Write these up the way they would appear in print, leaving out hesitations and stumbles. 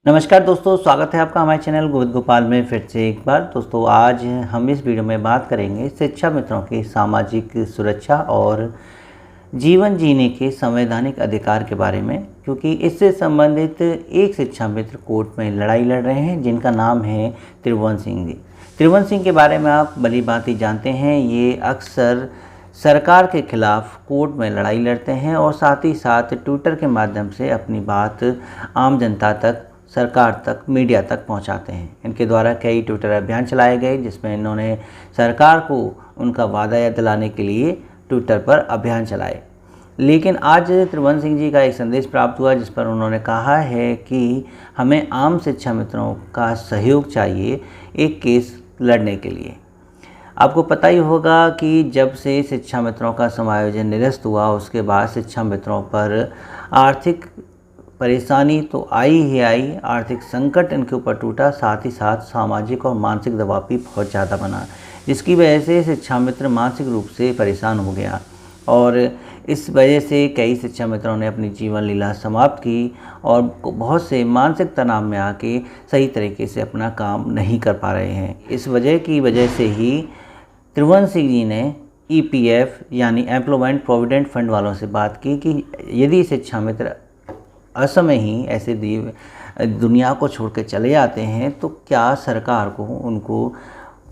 नमस्कार दोस्तों, स्वागत है आपका हमारे चैनल गोविंद गोपाल में फिर से एक बार। दोस्तों आज हम इस वीडियो में बात करेंगे शिक्षा मित्रों की सामाजिक सुरक्षा और जीवन जीने के संवैधानिक अधिकार के बारे में, क्योंकि इससे संबंधित एक शिक्षा मित्र कोर्ट में लड़ाई लड़ रहे हैं जिनका नाम है त्रिभुवन सिंह जी। त्रिभुवन सिंह के बारे में आप भली भांति जानते हैं। ये अक्सर सरकार के खिलाफ कोर्ट में लड़ाई लड़ते हैं और साथ ही साथ ट्विटर के माध्यम से अपनी बात आम जनता तक, सरकार तक, मीडिया तक पहुंचाते हैं। इनके द्वारा कई ट्विटर अभियान चलाए गए जिसमें इन्होंने सरकार को उनका वादा याद दिलाने के लिए ट्विटर पर अभियान चलाए। लेकिन आज त्रिभुवन सिंह जी का एक संदेश प्राप्त हुआ जिस पर उन्होंने कहा है कि हमें आम शिक्षा मित्रों का सहयोग चाहिए एक केस लड़ने के लिए। आपको पता ही होगा कि जब से शिक्षा मित्रों का समायोजन निरस्त हुआ उसके बाद शिक्षा मित्रों पर आर्थिक परेशानी तो आई ही आई, आर्थिक संकट इनके ऊपर टूटा, साथ ही साथ सामाजिक और मानसिक दबाव भी बहुत ज़्यादा बना, जिसकी वजह से शिक्षा मित्र मानसिक रूप से परेशान हो गया और इस वजह से कई शिक्षा मित्रों ने अपनी जीवन लीला समाप्त की और बहुत से मानसिक तनाव में आके सही तरीके से अपना काम नहीं कर पा रहे हैं। इस वजह से ही त्रिभुवन सिंह जी ने EPF यानी एम्प्लॉयमेंट प्रोविडेंट फंड वालों से बात की कि यदि शिक्षा मित्र असमय ही ऐसे दुनिया को छोड़ के चले जाते हैं तो क्या सरकार को उनको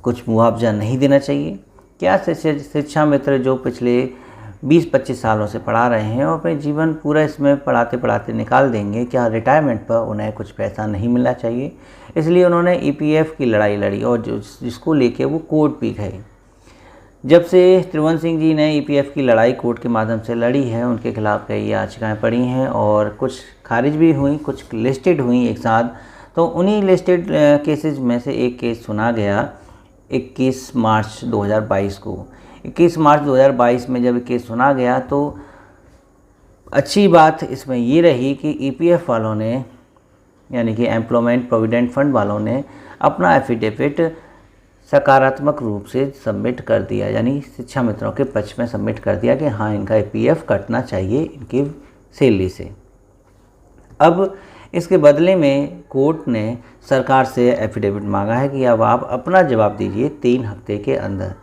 कुछ मुआवजा नहीं देना चाहिए? क्या शिक्षा मित्र जो पिछले 20-25 सालों से पढ़ा रहे हैं और अपने जीवन पूरा इसमें पढ़ाते पढ़ाते निकाल देंगे, क्या रिटायरमेंट पर उन्हें कुछ पैसा नहीं मिलना चाहिए? इसलिए उन्होंने EPF की लड़ाई लड़ी और जिसको लेके वो कोर्ट भी गए। जब से त्रिभुवन सिंह जी ने EPF की लड़ाई कोर्ट के माध्यम से लड़ी है, उनके खिलाफ कई याचिकाएं पड़ी हैं और कुछ खारिज भी हुई, कुछ लिस्टेड हुई एक साथ। तो उन्हीं लिस्टेड केसेस में से एक केस सुना गया 21 मार्च 2022 को। 21 मार्च 2022 में जब केस सुना गया तो अच्छी बात इसमें ये रही कि EPF वालों ने यानी कि एम्प्लॉयमेंट प्रोविडेंट फंड वालों ने अपना एफिडेविट सकारात्मक रूप से सबमिट कर दिया, यानी शिक्षा मित्रों के पक्ष में सबमिट कर दिया कि हाँ, इनका EPF कटना चाहिए इनकी सैलरी से। अब इसके बदले में कोर्ट ने सरकार से एफिडेविट मांगा है कि अब आप अपना जवाब दीजिए 3 हफ्ते के अंदर।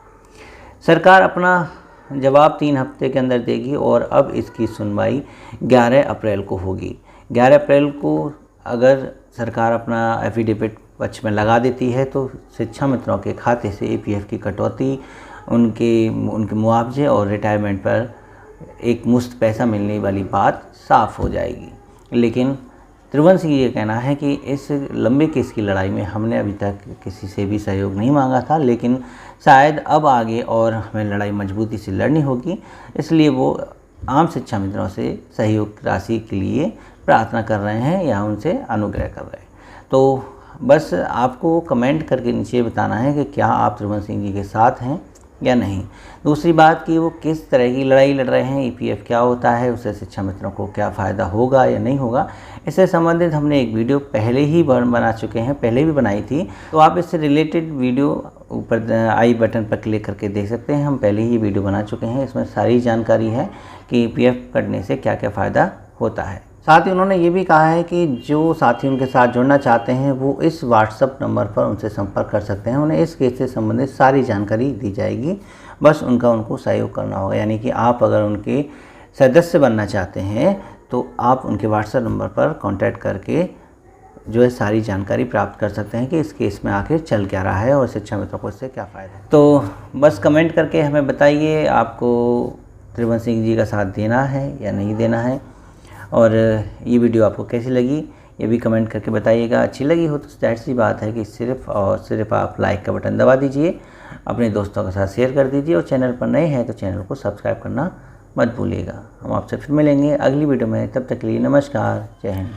सरकार अपना जवाब 3 हफ्ते के अंदर देगी और अब इसकी सुनवाई 11 अप्रैल को होगी। 11 अप्रैल को अगर सरकार अपना एफिडेविट पक्ष में लगा देती है तो शिक्षा मित्रों के खाते से EPF की कटौती, उनके मुआवजे और रिटायरमेंट पर एक मुश्त पैसा मिलने वाली बात साफ़ हो जाएगी। लेकिन त्रिभुवन सिंह ये कहना है कि इस लंबे केस की लड़ाई में हमने अभी तक किसी से भी सहयोग नहीं मांगा था, लेकिन शायद अब आगे और हमें लड़ाई मजबूती से लड़नी होगी, इसलिए वो आम शिक्षा मित्रों से सहयोग राशि के लिए प्रार्थना कर रहे हैं या उनसे अनुग्रह कर रहे हैं। तो बस आपको कमेंट करके नीचे बताना है कि क्या आप त्रिभुवन सिंह जी के साथ हैं या नहीं। दूसरी बात कि वो किस तरह की लड़ाई लड़ रहे हैं, EPF क्या होता है, उससे शिक्षा मित्रों को क्या फ़ायदा होगा या नहीं होगा, इससे संबंधित हमने एक वीडियो पहले ही बना चुके हैं, पहले भी बनाई थी। तो आप इससे रिलेटेड वीडियो ऊपर आई बटन पर क्लिक करके देख सकते हैं। हम पहले ही वीडियो बना चुके हैं, इसमें सारी जानकारी है कि EPF कटने से क्या क्या फ़ायदा होता है। साथ ही उन्होंने ये भी कहा है कि जो साथी उनके साथ जुड़ना चाहते हैं वो इस WhatsApp नंबर पर उनसे संपर्क कर सकते हैं। उन्हें इस केस से संबंधित सारी जानकारी दी जाएगी, बस उनको सहयोग करना होगा। यानी कि आप अगर उनके सदस्य बनना चाहते हैं तो आप उनके WhatsApp नंबर पर कांटेक्ट करके जो है सारी जानकारी प्राप्त कर सकते हैं कि इस केस में आखिर चल क्या रहा है और शिक्षा मित्रों को इससे क्या फ़ायदा है। तो बस कमेंट करके हमें बताइए आपको त्रिभुवन सिंह जी का साथ देना है या नहीं देना है, और ये वीडियो आपको कैसी लगी ये भी कमेंट करके बताइएगा। अच्छी लगी हो तो जाहिर सी बात है कि सिर्फ़ और सिर्फ आप लाइक का बटन दबा दीजिए, अपने दोस्तों के साथ शेयर कर दीजिए और चैनल पर नए हैं तो चैनल को सब्सक्राइब करना मत भूलिएगा। हम आपसे फिर मिलेंगे अगली वीडियो में, तब तक के लिए नमस्कार, जय हिंद।